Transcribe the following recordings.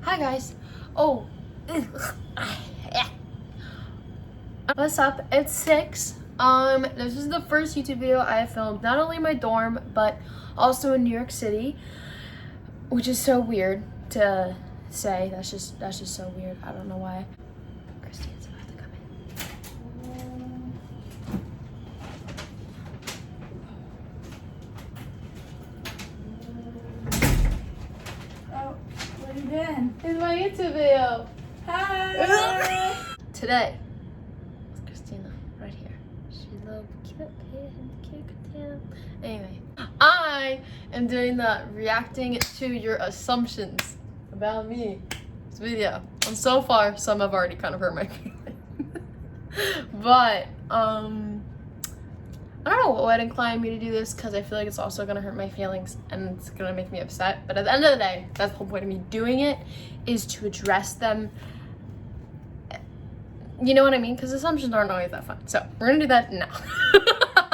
Hi guys. Oh, what's up? It's Sixx. This is the first YouTube video I have filmed, not only in my dorm, but also in New York City, which is so weird to say. That's just so weird. I don't know why. Christine's about to come in. Oh, what are you doing? It's my YouTube video. Hi! Today, it's Christina right here. She's a little cute Christina. Anyway, I am doing the reacting to your assumptions about me. This video. And so far, some have already kind of hurt my feelings. But, I don't know what would incline me to do this because I feel like it's also going to hurt my feelings and it's going to make me upset. But at the end of the day, that's the whole point of me doing it, is to address them. You know what I mean? Because assumptions aren't always that fun. So we're going to do that now.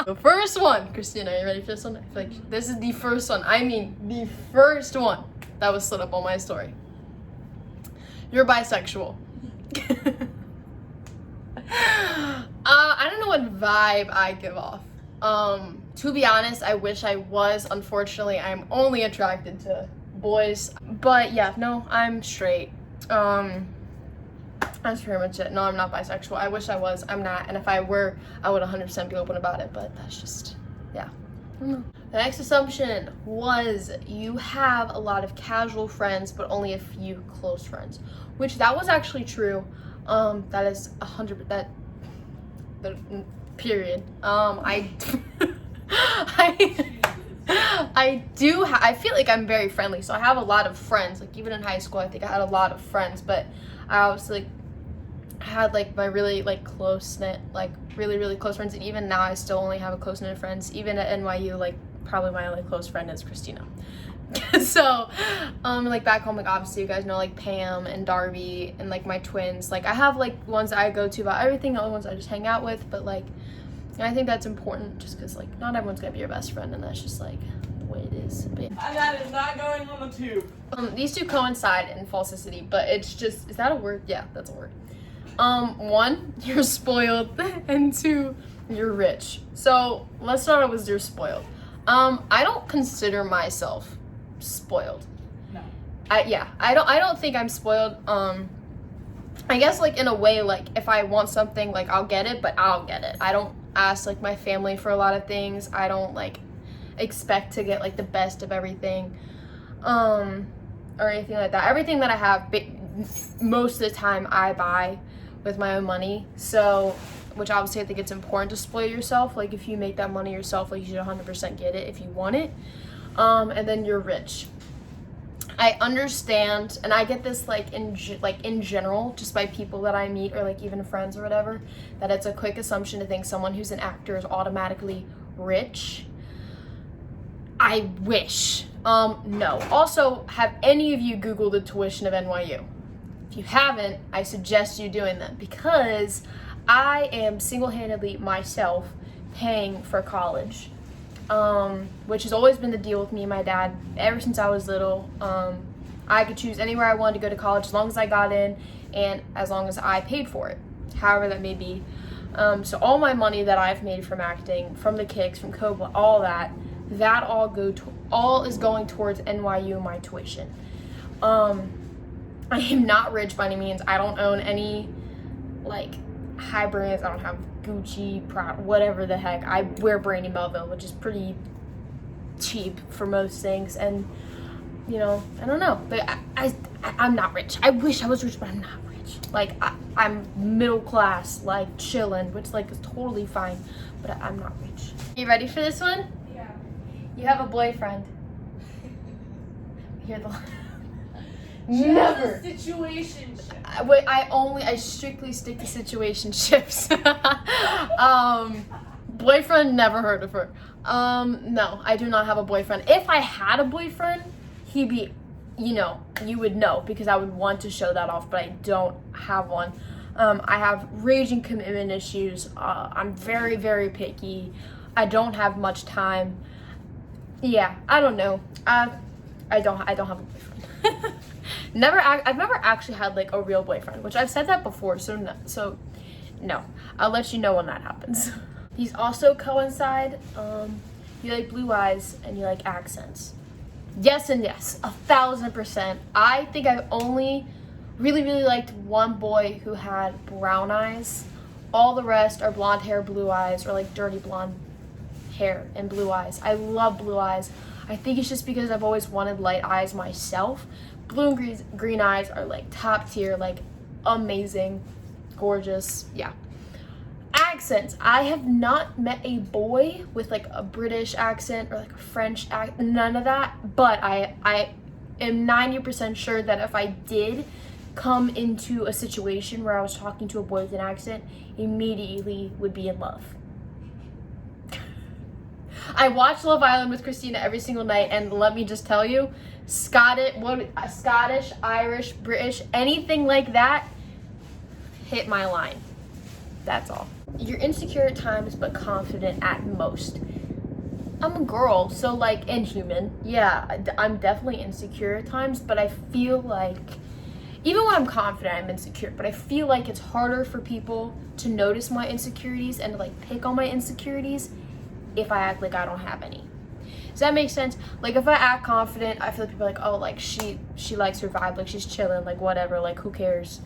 The first one. Christina, are you ready for this one? I feel like this is the first one. I mean, the first one that was slid up on my story. You're bisexual. I don't know what vibe I give off. To be honest, I wish I was. Unfortunately, I'm only attracted to boys. But yeah, no, I'm straight. That's pretty much it. No, I'm not bisexual. I wish I was. I'm not. And if I were, I would 100% be open about it. But that's just, yeah. I don't know. The next assumption was you have a lot of casual friends, but only a few close friends. Which that was actually true. That is 100%. Period. I feel like I'm very friendly, so I have a lot of friends. Like even in high school, I think I had a lot of friends, but I obviously had like my really like close knit, like really close friends, and even now I still only have a close knit of friends. Even at NYU, like probably my only close friend is Christina. So like back home, like obviously you guys know like Pam and Darby and like my twins. Like I have like ones that I go to about everything, other ones I just hang out with, but like I think that's important just because like not everyone's gonna be your best friend, and that's just like the way it is. But That is not going on the tube. these two coincide in falsicity, but it's just, is that a word? Yeah, that's a word. One, you're spoiled, and two, you're rich. So let's start with you're spoiled. I don't consider myself spoiled. No. I don't think I'm spoiled. I guess like in a way, like if I want something, like I'll get it, but I'll get it. I don't ask like my family for a lot of things. I don't like expect to get like the best of everything, or anything like that. Everything that I have, most of the time I buy with my own money. So, which obviously I think it's important to spoil yourself. Like if you make that money yourself, like you should 100% get it if you want it. And then you're rich. I understand, and I get this like in general, just by people that I meet or like even friends or whatever, that it's a quick assumption to think someone who's an actor is automatically rich. I wish. No. Also, have any of you Googled the tuition of NYU? If you haven't, I suggest you doing that because I am single-handedly myself paying for college. Which has always been the deal with me and my dad ever since I was little. I could choose anywhere I wanted to go to college as long as I got in and as long as I paid for it, however that may be. So all my money that I've made from acting, from the kicks, from Cobra, all that all is going towards NYU, my tuition. I am not rich by any means. I don't own any like high brands. I don't have Gucci, Prada, whatever the heck. I wear Brandy Melville, which is pretty cheap for most things, and you know, I don't know, but I'm not rich. I wish I was rich, but I'm not rich. Like I'm middle class, like chilling, which like is totally fine, but I'm not rich. You ready for this one? Yeah. You have a boyfriend. Hear the Never. Situationship. I strictly stick to situationships. Boyfriend, never heard of her. No, I do not have a boyfriend. If I had a boyfriend, he'd be, you know, you would know because I would want to show that off, but I don't have one. I have raging commitment issues. I'm very picky. I don't have much time. Yeah, I don't know. I don't have a boyfriend. I've never actually had like a real boyfriend, which I've said that before, so no. I'll let you know when that happens. These also coincide. You like blue eyes and you like accents. Yes and yes, 1,000%. I think I've only really liked one boy who had brown eyes. All the rest are blonde hair, blue eyes, or like dirty blonde hair and blue eyes. I love blue eyes. I think it's just because I've always wanted light eyes myself. Blue and green eyes are like top tier, like amazing, gorgeous, yeah. Accents. I have not met a boy with like a British accent or like a French accent, none of that, but I am 90% sure that if I did come into a situation where I was talking to a boy with an accent, immediately would be in love. I watch Love Island with Christina every single night, and let me just tell you, Scottish, Irish, British, anything like that, hit my line. That's all. You're insecure at times, but confident at most. I'm a girl, so like, and human. Yeah, I'm definitely insecure at times, but I feel like, even when I'm confident, I'm insecure, but I feel like it's harder for people to notice my insecurities and to like pick on my insecurities if I act like I don't have any. Does that make sense? Like, if I act confident, I feel like people are like, oh, like she likes her vibe, like she's chilling, like whatever, like who cares,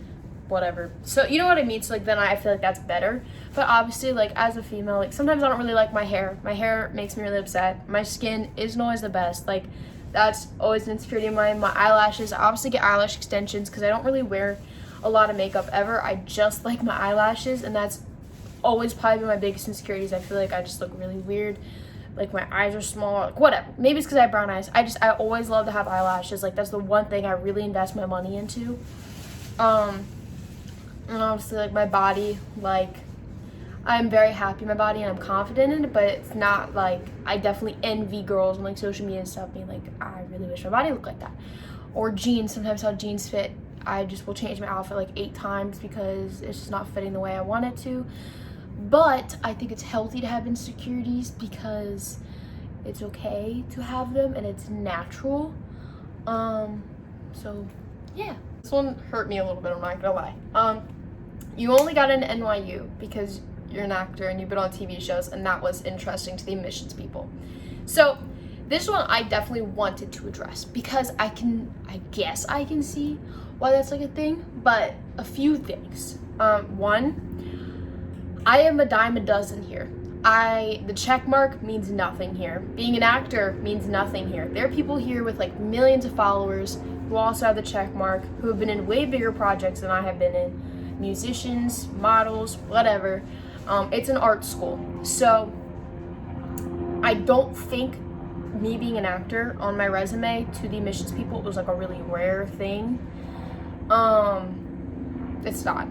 whatever. So you know what I mean? So like then I feel like that's better. But obviously, like as a female, like sometimes I don't really like my hair. My hair makes me really upset. My skin isn't always the best. Like that's always an insecurity of mine. My eyelashes, I obviously get eyelash extensions because I don't really wear a lot of makeup ever. I just like my eyelashes, and that's always probably been my biggest insecurities. I feel like I just look really weird. Like my eyes are small, like whatever. Maybe it's because I have brown eyes. I always love to have eyelashes. Like that's the one thing I really invest my money into. And obviously like my body, like I'm very happy in my body and I'm confident in it, but it's not like, I definitely envy girls on like social media and stuff being like, I really wish my body looked like that. Or jeans, sometimes how jeans fit, I just will change my outfit like 8 times because it's just not fitting the way I want it to. But I think it's healthy to have insecurities because it's okay to have them and it's natural. So yeah. This one hurt me a little bit, I'm not gonna lie. You only got into NYU because you're an actor and you've been on TV shows, and that was interesting to the admissions people. So this one I definitely wanted to address because I guess I can see why that's like a thing, but a few things. One, I am a dime a dozen here. The check mark means nothing here. Being an actor means nothing here. There are people here with like millions of followers who also have the check mark, who have been in way bigger projects than I have been in. Musicians, models, whatever. It's an art school. So I don't think me being an actor on my resume to the admissions people was like a really rare thing. It's not.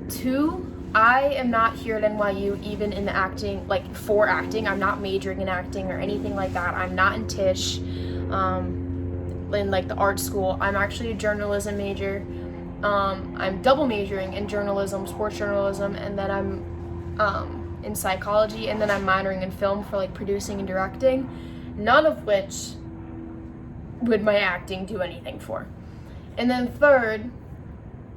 2, I am not here at NYU even in the acting, like for acting. I'm not majoring in acting or anything like that. I'm not in Tisch, in like the art school. I'm actually a journalism major. I'm double majoring in journalism, sports journalism, and then I'm in psychology, and then I'm minoring in film for like producing and directing, none of which would my acting do anything for. And then third,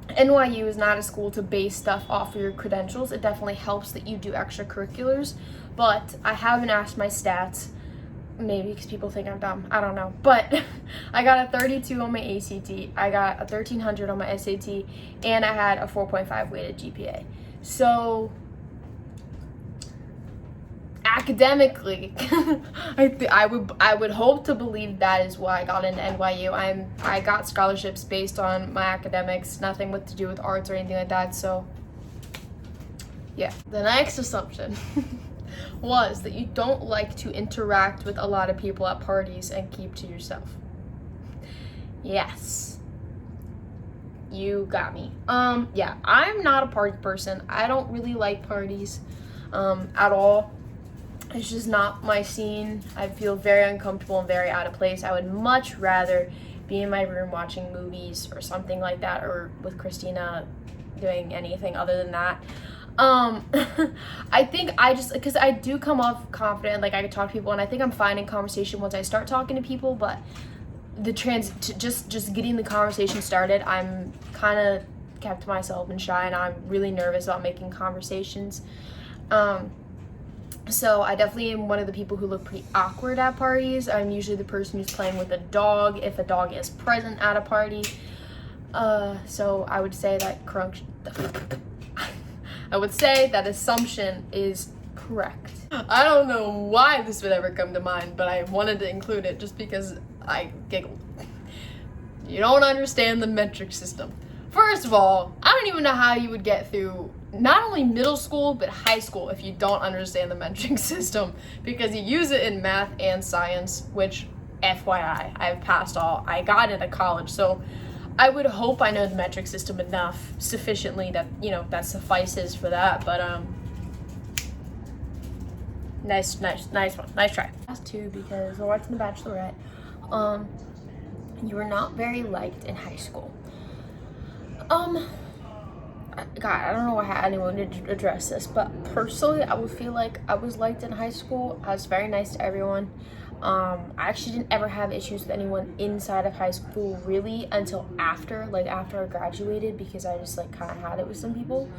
NYU is not a school to base stuff off of your credentials. It definitely helps that you do extracurriculars, but I haven't asked my stats, maybe because people think I'm dumb, I don't know, but I got a 32 on my ACT, I got a 1300 on my SAT, and I had a 4.5 weighted GPA. So academically, I would hope to believe that is why I got into NYU. I got scholarships based on my academics, nothing to do with arts or anything like that. So yeah. The next assumption was that you don't like to interact with a lot of people at parties and keep to yourself. Yes. You got me. Yeah, I'm not a party person. I don't really like parties at all. It's just not my scene. I feel very uncomfortable and very out of place. I would much rather be in my room watching movies or something like that, or with Christina doing anything other than that. I think because I do come off confident, like I can talk to people, and I think I'm fine in conversation once I start talking to people, but just getting the conversation started, I'm kind of kept to myself and shy, and I'm really nervous about making conversations. So I definitely am one of the people who look pretty awkward at parties. I'm usually the person who's playing with a dog if a dog is present at a party. So I would say that assumption is correct. I don't know why this would ever come to mind, but I wanted to include it just because I giggled. You don't understand the metric system. First of all, I don't even know how you would get through not only middle school, but high school if you don't understand the metric system, because you use it in math and science, which, FYI, I've passed all. I got into college, so I would hope I know the metric system enough, sufficiently that, that suffices for that, but, nice one, nice try. Last two, because we're watching The Bachelorette. You were not very liked in high school. God, I don't know why anyone did address this, but personally, I would feel like I was liked in high school. I was very nice to everyone. I actually didn't ever have issues with anyone inside of high school really until after I graduated, because I just kind of had it with some people.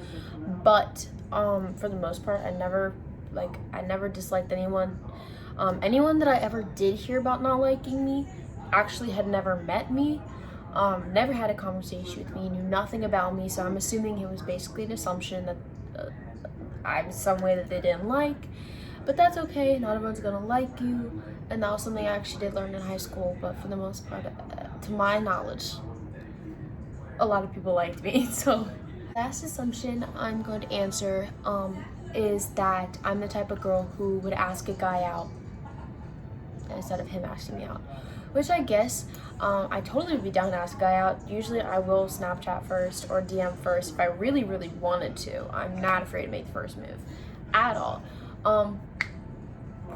But for the most part, I never disliked anyone. Anyone that I ever did hear about not liking me actually had never met me. Never had a conversation with me, knew nothing about me, so I'm assuming it was basically an assumption that I'm some way that they didn't like, but that's okay, not everyone's gonna like you, and that was something I actually did learn in high school, but for the most part, to my knowledge, a lot of people liked me, so. Last assumption I'm going to answer is that I'm the type of girl who would ask a guy out instead of him asking me out. Which I guess, I totally would be down to ask a guy out. Usually I will Snapchat first or DM first if I really, really wanted to. I'm not afraid to make the first move at all.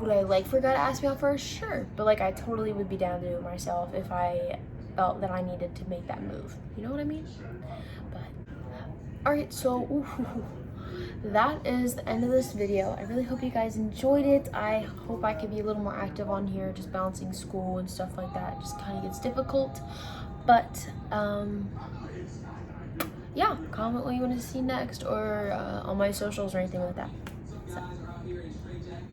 Would I like for a guy to ask me out first? Sure. But I totally would be down to do it myself if I felt that I needed to make that move. You know what I mean? But, alright, so, that is the end of this video. I really hope you guys enjoyed it. I hope I could be a little more active on here, just balancing school and stuff like that. Just kind of gets difficult. But, yeah, comment what you want to see next, or on my socials or anything like that.